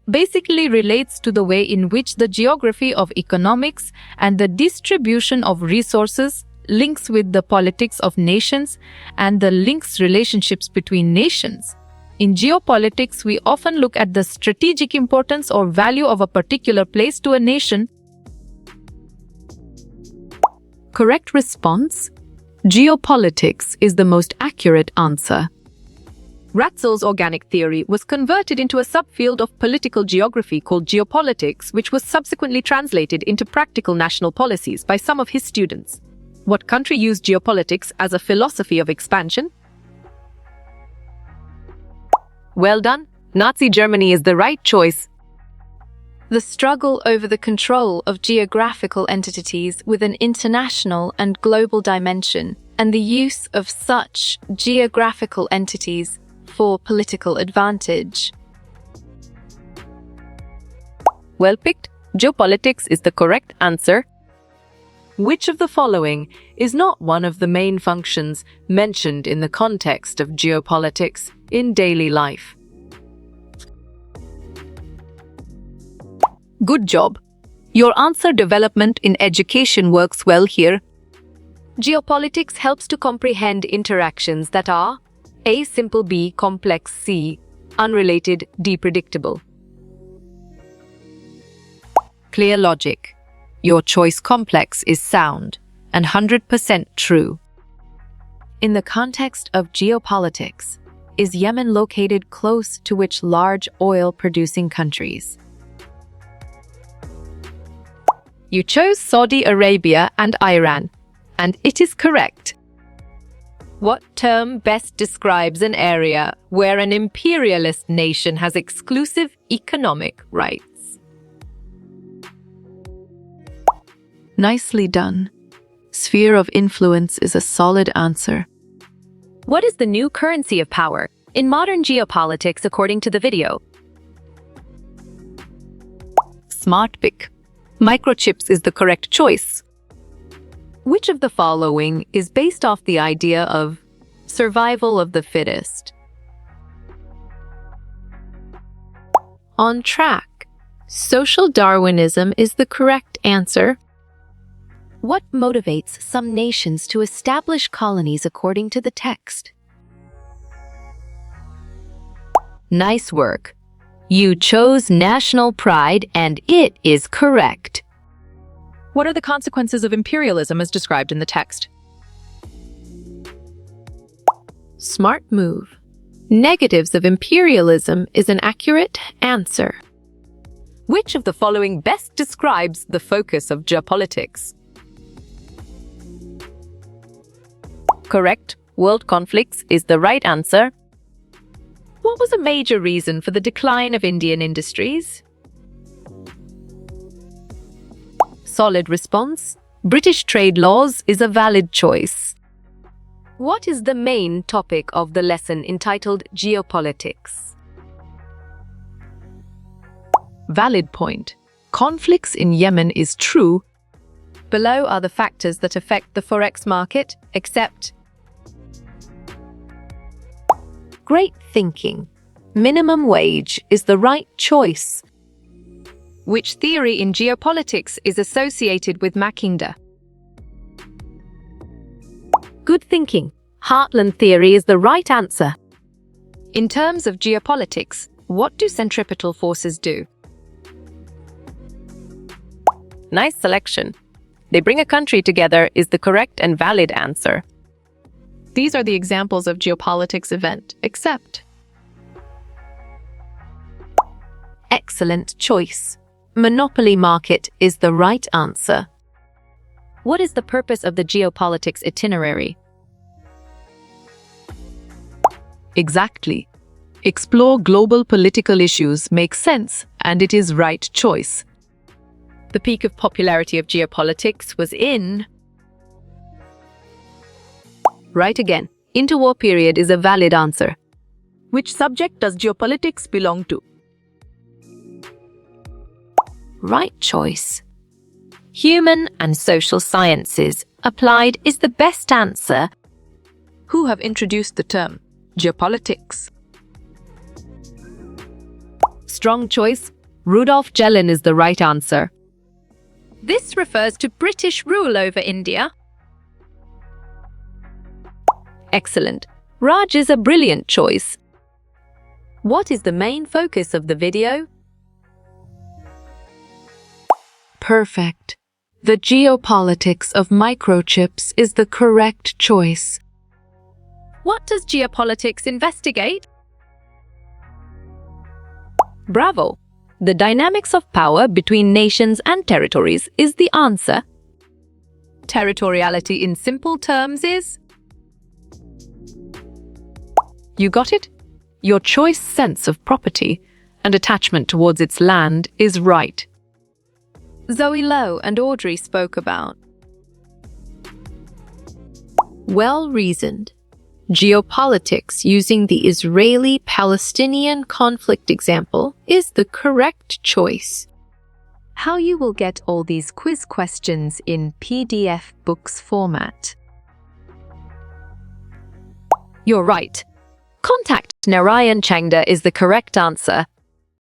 basically relates to the way in which the geography of economics and the distribution of resources links with the politics of nations and the links relationships between nations. In geopolitics, we often look at the strategic importance or value of a particular place to a nation. Correct response: geopolitics is the most accurate answer. Ratzel's organic theory was converted into a subfield of political geography called geopolitics, which was subsequently translated into practical national policies by some of his students. What country used geopolitics as a philosophy of expansion? Well done. Nazi Germany is the right choice. The struggle over the control of geographical entities with an international and global dimension, and the use of such geographical entities for political advantage. Well picked. Geopolitics is the correct answer. Which of the following is not one of the main functions mentioned in the context of geopolitics in daily life? Good job. Your answer development in education works well here. Geopolitics helps to comprehend interactions that are A. Simple, B. Complex, C. Unrelated, D. Predictable. Clear logic. Your choice complex is sound and 100% true. In the context of geopolitics, is Yemen located close to which large oil-producing countries? You chose Saudi Arabia and Iran, and it is correct. What term best describes an area where an imperialist nation has exclusive economic rights? Nicely done. Sphere of influence is a solid answer. What is the new currency of power in modern geopolitics according to the video? Smart pick. Microchips is the correct choice. Which of the following is based off the idea of survival of the fittest? On track. Social Darwinism is the correct answer. What motivates some nations to establish colonies according to the text? Nice work. You chose national pride, and it is correct. What are the consequences of imperialism as described in the text? Smart move. Negatives of imperialism is an accurate answer. Which of the following best describes the focus of geopolitics? Correct. World conflicts is the right answer. What was a major reason for the decline of Indian industries? Solid response. British trade laws is a valid choice. What is the main topic of the lesson entitled Geopolitics? Valid point. Conflicts in Yemen is true. Below are the factors that affect the forex market, except great thinking. Minimum wage is the right choice. Which theory in geopolitics is associated with Mackinder? Good thinking. Heartland theory is the right answer. In terms of geopolitics, what do centripetal forces do? Nice selection. They bring a country together is the correct and valid answer. These are the examples of geopolitics event, except. Excellent choice. Monopoly market is the right answer. What is the purpose of the geopolitics itinerary? Exactly. Explore global political issues makes sense, and it is right choice. The peak of popularity of geopolitics was in. Right again. Interwar period is a valid answer. Which subject does geopolitics belong to? Right choice. Human and social sciences applied is the best answer. Who have introduced the term geopolitics? Strong choice. Rudolf Jelen is the right answer. This refers to British rule over India. Excellent. Raj is a brilliant choice. What is the main focus of the video? Perfect. The geopolitics of microchips is the correct choice. What does geopolitics investigate? Bravo! The dynamics of power between nations and territories is the answer. Territoriality in simple terms is? You got it? Your choice sense of property and attachment towards its land is right. Zoe Lowe and Audrey spoke about. Well-reasoned. Geopolitics using the Israeli-Palestinian conflict example is the correct choice. How you will get all these quiz questions in PDF books format. You're right. Contact Narayan Changda is the correct answer.